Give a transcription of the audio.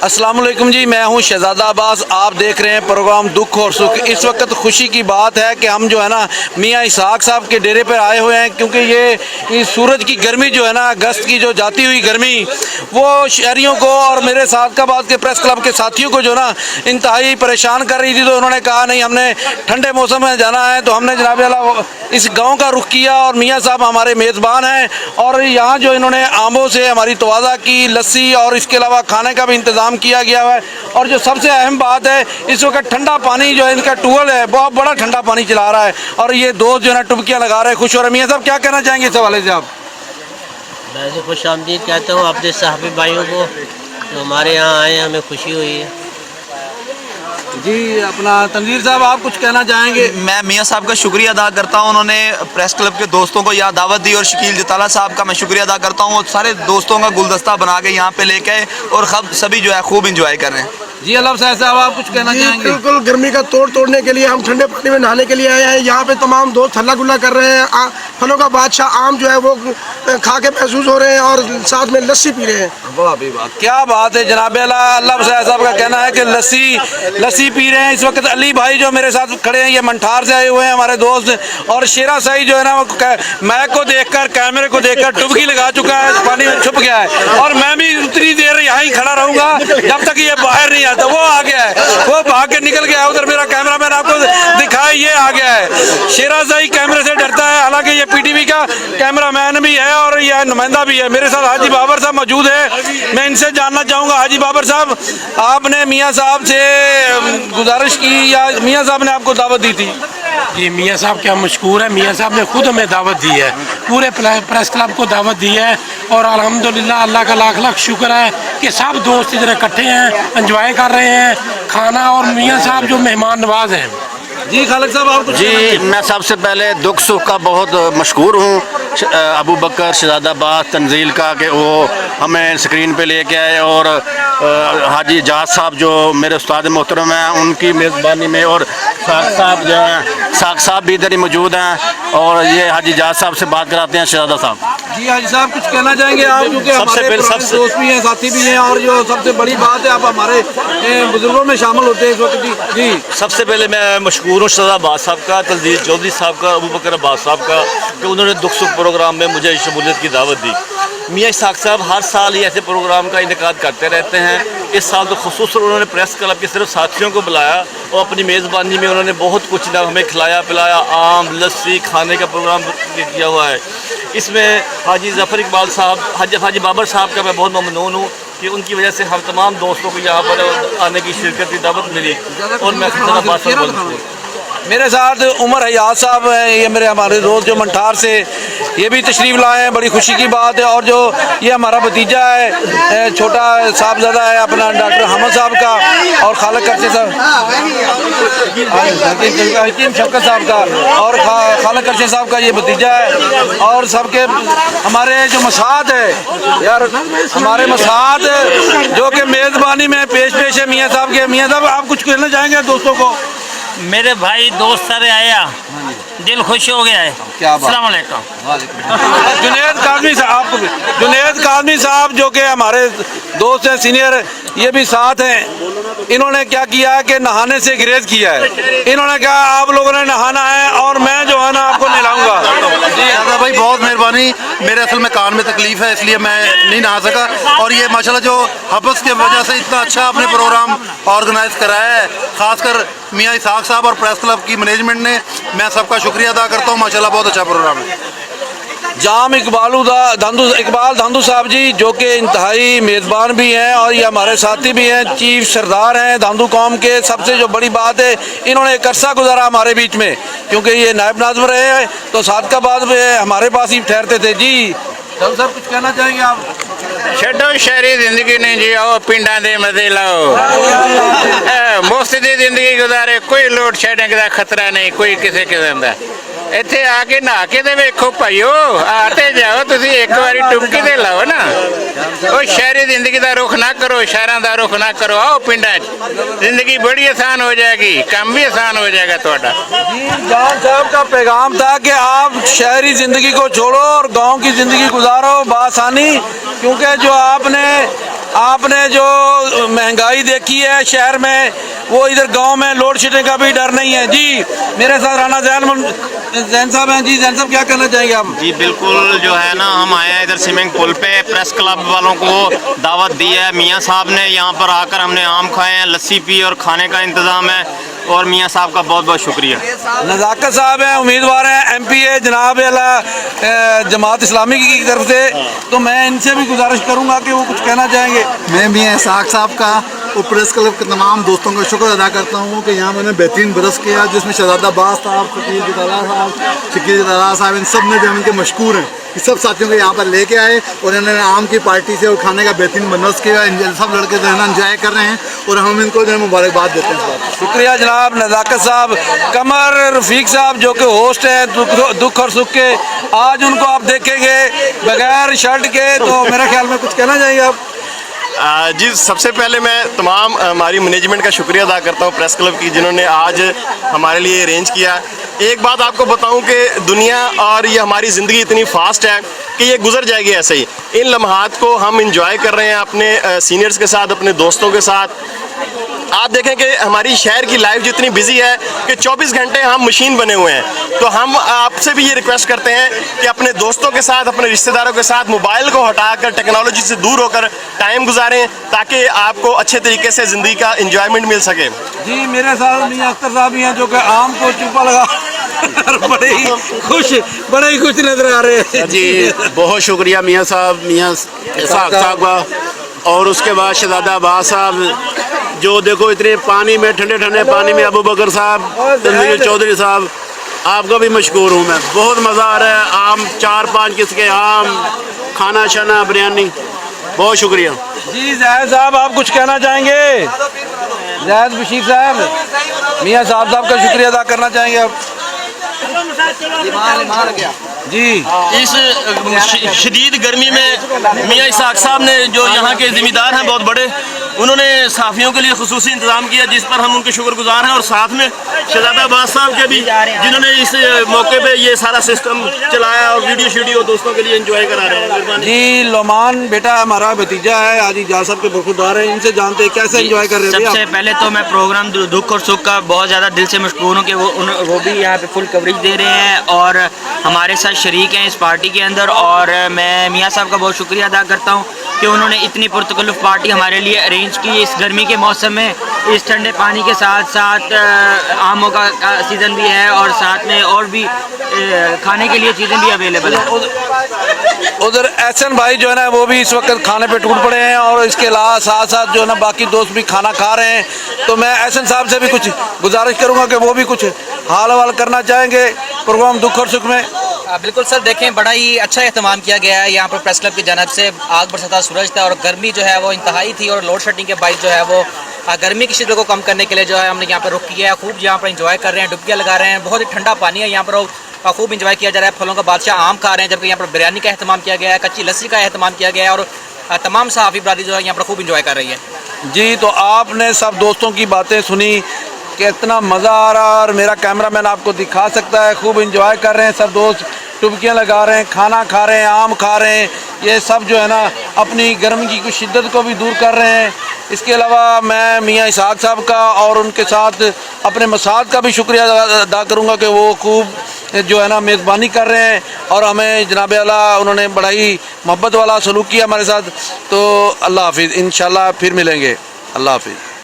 अस्सलाम वालेकुम जी, मैं हूं शहजादा अब्बास। आप देख रहे हैं प्रोग्राम दुख और सुख। इस वक्त खुशी की बात है कि हम जो है ना मियाँ इसहाक साहब के डेरे पर आए हुए हैं, क्योंकि ये सूरज की गर्मी जो है ना, अगस्त की जो जाती हुई गर्मी, वो शहरियों को और मेरे सादकाबाद के प्रेस क्लब के साथियों को जो ना इंतहाई परेशान कर रही थी। तो उन्होंने कहा नहीं, हमने ठंडे मौसम में जाना है, तो हमने जनाब वाला इस गाँव का रुख किया और मियाँ साहब हमारे मेज़बान हैं। और यहाँ जो इन्होंने आमों से हमारी तवाज़ा की, लस्सी और इसके अलावा खाने का भी इंतज़ाम किया गया है। और जो सबसे अहम बात है, इस वक्त ठंडा पानी जो है, इनका टूवेल है, बहुत बड़ा ठंडा पानी चला रहा है और ये दोस्त जो है ना टुबकियाँ लगा रहे हैं, खुश हो रहे हैं। मियाँ साहब क्या कहना चाहेंगे इस हवाले से आप? मैं तो खुश आमदीद कहता हूँ अपने साहबी भाइयों को जो हमारे यहाँ आए, हमें खुशी हुई है। जी, अपना तनवीर साहब आप कुछ कहना चाहेंगे? मैं मियाँ साहब का शुक्रिया अदा करता हूँ, उन्होंने प्रेस क्लब के दोस्तों को यहाँ दावत दी, और शकील जताला साहब का मैं शुक्रिया अदा करता हूँ, सारे दोस्तों का गुलदस्ता बना के यहाँ पे लेके आए और सभी जो है खूब इंजॉय कर रहे हैं। जी अल्लाह साहब आप कुछ कहना चाहेंगे? बिल्कुल, गर्मी का तोड़ने के लिए हम ठंडे पानी में नहाने के लिए आए हैं। यहाँ पे तमाम दोस्त हल्ला गुल्ला कर रहे हैं। फलों का बादशाह आम जो है वो खा के महसूस हो रहे हैं और साथ में लस्सी पी रहे हैं। वाह भी वाह, क्या बात है जनाब। अल्लाह साहब का कहना है कि लस्सी पी रहे हैं। इस वक्त अली भाई जो मेरे साथ खड़े हैं, ये मंठार से आए हुए हैं हमारे दोस्त, और शेरा साई जो है ना वो मैक को देखकर, कैमरे को देखकर डुबकी लगा चुका है, पानी में छुप गया है। और मैं भी उतनी देर यहाँ ही खड़ा रहूँगा जब तक ये बाहर नहीं आता। वो आ गया है, वो भाग के निकल गया है। उधर मेरा कैमरामैन आपको दिखाए, ये आ गया है। शेरा साई कैमरे से डरता है, हालांकि ये पीटीवी का कैमरामैन भी है और यह नुमाइंदा भी है। मेरे साथ हाजी बाबर साहब मौजूद है। मैं इनसे जानना चाहूँगा, हाजी बाबर साहब, आपने मियाँ साहब से गुजारिश की या मियाँ साहब ने आपको दावत दी थी? ये मियाँ साहब क्या मशकूर है, मियाँ साहब ने खुद हमें दावत दी है, पूरे प्रेस क्लब को दावत दी है। और अल्हम्दुलिल्लाह अल्लाह का लाख लाख शुक्र है कि सब दोस्त इधर इकट्ठे हैं, एंजॉय कर रहे हैं खाना, और मियाँ साहब जो मेहमान नवाज हैं। जी खालिद साहब आप कुछ? जी, मैं सबसे पहले दुख सुख का बहुत मशकूर हूँ अबू बकर शहजादा अब्बास तंजील का, कि वो हमें स्क्रीन पे लेके आए, और हाजी जाज साहब जो मेरे उस्ताद मोहतरम हैं, उनकी मेज़बानी में, और साग साहब जो हैं, साग साहब भी इधर ही मौजूद हैं, और ये हाजी जाज साहब से बात कराते हैं शहजादा साहब। जी हाजी साहब कुछ कहना चाहेंगे आप, क्योंकि हमारे दोस्त भी हैं, साथी भी हैं, और जो सबसे बड़ी बात है आप हमारे बुजुर्गों में शामिल होते हैं इस वक्त। जी सबसे पहले मैं मशकूर हूँ शहजादा अब्बास साहब का, तंजील चौधरी साहब का, अबू बकर अब्बास साहब का, कि उन्होंने दुख सुख प्रोग्राम में मुझे शमूलियत की दावत दी। मियाँ इसहाक साहब हर साल ही ऐसे प्रोग्राम का इनेकाद करते रहते हैं। इस साल तो खुसूसन उन्होंने प्रेस क्लब के सिर्फ साथियों को बुलाया और अपनी मेज़बानी में उन्होंने बहुत कुछ ना हमें खिलाया पिलाया, आम लस्सी खाने का प्रोग्राम किया हुआ है। इसमें हाजी ज़फ़र इकबाल साहब, हाजी बाबर साहब का मैं बहुत ममनून हूँ कि उनकी वजह से हम तमाम दोस्तों को यहाँ पर आने की शिरकत की दावत मिली, और मैं मेरे साथ उमर हयात साहब हैं, ये हमारे दोस्त जो मंठार से ये भी तशरीफ़ लाए हैं, बड़ी खुशी की बात है। और जो ये हमारा भतीजा है, छोटा साहबजादा है अपना डॉक्टर हमद साहब का, और खालिद करचे साहब, हकीम शफकत साहब का, और खालिद करचे साहब का ये भतीजा है। और सबके हमारे जो मसाद है यार, हमारे मसाद जो कि मेज़बानी में पेश है मियाँ साहब के। मियाँ साहब आप कुछ कहना चाहेंगे दोस्तों को? मेरे भाई दोस्त सारे आया, दिल खुश हो गया है। क्या बात। अस्सलाम वालेकुम। जुनेद काज़मी साहब, जुनेद काज़मी साहब जो कि हमारे दोस्त हैं, सीनियर, ये भी साथ हैं। इन्होंने क्या किया है कि नहाने से ग्रेज किया है। इन्होंने कहा आप लोगों ने नहाना है और मैं जो है ना आपको नहलाऊंगा। जी दादा भाई बहुत मेहरबानी, मेरे असल में कान में तकलीफ है इसलिए मैं नहीं नहा सका, और ये माशाल्लाह जो हबस की वजह से इतना अच्छा आपने प्रोग्राम ऑर्गेनाइज कराया है, खासकर मियाँ इसहाक साहब और प्रेस क्लब की मैनेजमेंट ने, मैं सबका शुक्रिया अदा करता हूँ। माशाल्लाह बहुत अच्छा प्रोग्राम है। जाम इकबाल धांधू साहब जी जो कि इंतहाई मेज़बान भी हैं और ये हमारे साथी भी हैं, चीफ सरदार हैं धांधू कौम के। सबसे जो बड़ी बात है, इन्होंने एक अरसा गुजारा हमारे बीच में, क्योंकि ये नायब नाज़िम रहे हैं तो सादकाबाद में हमारे पास ही ठहरते थे। जी धांधू साहब कुछ कहना चाहेंगे आप? छो शहरी जिंदगी नहीं जियो, पिंडा दे मजे लाओ, मुफ्त दी जिंदगी गुजारे, कोई लोड शेडिंग का खतरा नहीं, कोई किसी किस्म का। ਇੱਥੇ ਆ ਕੇ ਨਹਾ ਕੇ ਤੇ ਵੇਖੋ ਭਾਈਓ, ਆ ਤੇ ਜਾਓ ਤੁਸੀਂ ਇੱਕ ਵਾਰੀ ਟੁਬਕੀ ਤੇ ਲਾਓ ਨਾ। ਉਹ ਸ਼ਹਿਰੀ ਜ਼ਿੰਦਗੀ ਦਾ ਰੁਖ ਨਾ ਕਰੋ, ਸ਼ਹਿਰਾਂ ਦਾ ਰੁਖ ਨਾ ਕਰੋ, आओ ਪਿੰਡਾਂ 'ਚ, ਜ਼ਿੰਦਗੀ बड़ी आसान हो जाएगी, काम भी आसान हो जाएगा ਤੁਹਾਡਾ। जी जान साहब का पैगाम था कि आप शहरी ज़िंदगी को छोड़ो और गांव की ज़िंदगी गुजारो बआसानी, क्योंकि जो आपने आपने जो महंगाई देखी है शहर में, वो इधर गांव में लोड शेडिंग का भी डर नहीं है। जी मेरे साथ राणा जैन साहब हैं। जी जैन साहब क्या कहना चाहेंगे आप? जी बिल्कुल, जो है ना हम आए हैं इधर स्विमिंग पूल पे, प्रेस क्लब वालों को दावत दी है मियाँ साहब ने। यहाँ पर आकर हमने आम खाए हैं, लस्सी पी और खाने का इंतज़ाम है, और मियाँ साहब का बहुत बहुत शुक्रिया। नज़ाकत साहब हैं, उम्मीदवार हैं MP है जनाब जमात इस्लामी की तरफ से, तो मैं इनसे भी गुजारिश करूँगा कि वो कुछ कहना चाहेंगे। मैं मियाँ इसाक साहब का और प्रेस क्लब के तमाम दोस्तों का शुक्र अदा करता हूँ कि यहाँ मैंने बेहतरीन बरस किया, जिसमें शहजादा अब्बास साहब, शकील जताला साहब, इन सब ने जो इनके मशहूर हैं, इस सब साथियों को यहाँ पर लेके आए और इन्होंने आम की पार्टी से और खाने का बेहतरीन बंदोबस्त किया। सब लड़के जो है ना एंजॉय कर रहे हैं और हम इनको जो है मुबारकबाद देते हैं इस बात। शुक्रिया जनाब नज़ाकत साहब। कमर रफीक साहब जो कि होस्ट हैं दुख और सुख के, आज उनको आप देखेंगे बगैर शर्ट के, तो मेरे ख्याल में कुछ कहना चाहिए आप? जी सबसे पहले मैं तमाम हमारी मैनेजमेंट का शुक्रिया अदा करता हूँ, प्रेस क्लब की, जिन्होंने आज हमारे लिए अरेंज किया। एक बात आपको बताऊं कि दुनिया और ये हमारी ज़िंदगी इतनी फास्ट है कि ये गुजर जाएगी ऐसे ही। इन लम्हात को हम इंजॉय कर रहे हैं अपने सीनियर्स के साथ, अपने दोस्तों के साथ। आप देखें कि हमारी शहर की लाइफ जितनी बिजी है कि 24 घंटे हम मशीन बने हुए हैं, तो हम आपसे भी ये रिक्वेस्ट करते हैं कि अपने दोस्तों के साथ, अपने रिश्तेदारों के साथ मोबाइल को हटाकर टेक्नोलॉजी से दूर होकर टाइम गुजारें, ताकि आपको अच्छे तरीके से ज़िंदगी का इंजॉयमेंट मिल सके। जी मेरे साथ मियां अख्तर साहब भी हैं जो कि आम को चुपा लगा बड़े ही खुश नजर आ रहे हैं। जी बहुत शुक्रिया मियाँ साहब, मियाँ इसाक साहब का, और उसके बाद शहजादा अब्बास साहब जो देखो इतने पानी में, ठंडे ठंडे पानी में, अबू बकर साहब, तनवीर चौधरी साहब, आपका भी मशकूर हूँ मैं। बहुत मज़ा आ रहा है, आम 4-5 किस्म के आम, खाना शाना, बिरयानी, बहुत शुक्रिया। जी जैद साहब आप कुछ कहना चाहेंगे? जैद बशीर साहब, मियाँ साहब का शुक्रिया अदा करना चाहेंगे आप? जी इस शदीद गर्मी में मियाँ इसाक साहब ने, जो यहाँ के ज़िम्मेदार हैं बहुत बड़े, उन्होंने साफ़ियों के लिए खुसूसी इंतज़ाम किया, जिस पर हम उनके शुक्रगुजार हैं। और साथ में शहजादा अब्बास साहब के भी, जिन्होंने इस मौके पे ये सारा सिस्टम चलाया और वीडियो दोस्तों के लिए एंजॉय करा रहे हैं। जी लोमान बेटा हमारा भतीजा है, आज इजाज़ साहब के बरखुरदार हैं, इनसे जानते हैं कैसे एंजॉय कर रहे हैं। सबसे पहले तो मैं प्रोग्राम दुख और सुख का बहुत ज़्यादा दिल से मशकूर हूँ कि वो भी यहाँ पे फुल कवरेज दे रहे हैं और हमारे साथ शरीक हैं इस पार्टी के अंदर। और मैं मियाँ साहब का बहुत शुक्रिया अदा करता हूँ कि उन्होंने इतनी पुरतकल्लुफ़ पार्टी हमारे लिए अरेंज की इस गर्मी के मौसम में। इस ठंडे पानी के साथ साथ आमों का सीज़न भी है और साथ में और भी खाने के लिए चीज़ें भी अवेलेबल हैं। उधर एहसन भाई जो है ना वो भी इस वक्त खाने पे टूट पड़े हैं, और इसके अलावा साथ साथ जो है ना बाकी दोस्त भी खाना खा रहे हैं। तो मैं एहसन साहब से भी कुछ गुजारिश करूँगा कि वो भी कुछ हाल हवाल करना चाहेंगे प्रोग्राम दुख और सुख में। बिल्कुल सर, देखें बड़ा ही अच्छा एहतमाम किया गया है यहाँ पर प्रेस क्लब की जानब से। आग बरसाता सूरज था और गर्मी जो है वो इंतहाई थी, और लोड शेडिंग के बाइस जो है वो गर्मी की शिद्दत को कम करने के लिए जो है हमने यहाँ पर रुक किया है। खूब यहाँ पर इंजॉय कर रहे हैं, डुबकियाँ लगा रहे हैं, बहुत ही ठंडा पानी है यहाँ पर, खूब इंजॉय किया जा रहा है। फलों का बादशाह आम खा रहे हैं, जबकि यहाँ पर बिरयानी का एहतमाम किया गया है, कच्ची लस्सी का एहतमाम किया गया है, और तमाम सहाफ़ी बरादरी जो है यहाँ पर खूब इंजॉय कर रही है। जी तो आपने सब दोस्तों की बातें सुनी कि इतना मज़ा आ रहा है, और मेरा कैमरामैन आपको दिखा सकता है, खूब इंजॉय कर रहे हैं सब दोस्त, टुबकियाँ लगा रहे हैं, खाना खा रहे हैं, आम खा रहे हैं। ये सब जो है ना अपनी गर्मी की कुछ शिद्दत को भी दूर कर रहे हैं। इसके अलावा मैं मियाँ इसाक साहब का और उनके साथ अपने मसाद का भी शुक्रिया अदा करूँगा कि वो खूब जो है ना मेज़बानी कर रहे हैं, और हमें जनाब आला उन्होंने बड़ा ही मोहब्बत वाला सलूक किया हमारे साथ। तो अल्लाह हाफिज़, इंशाल्लाह फिर मिलेंगे। अल्लाह हाफिज़।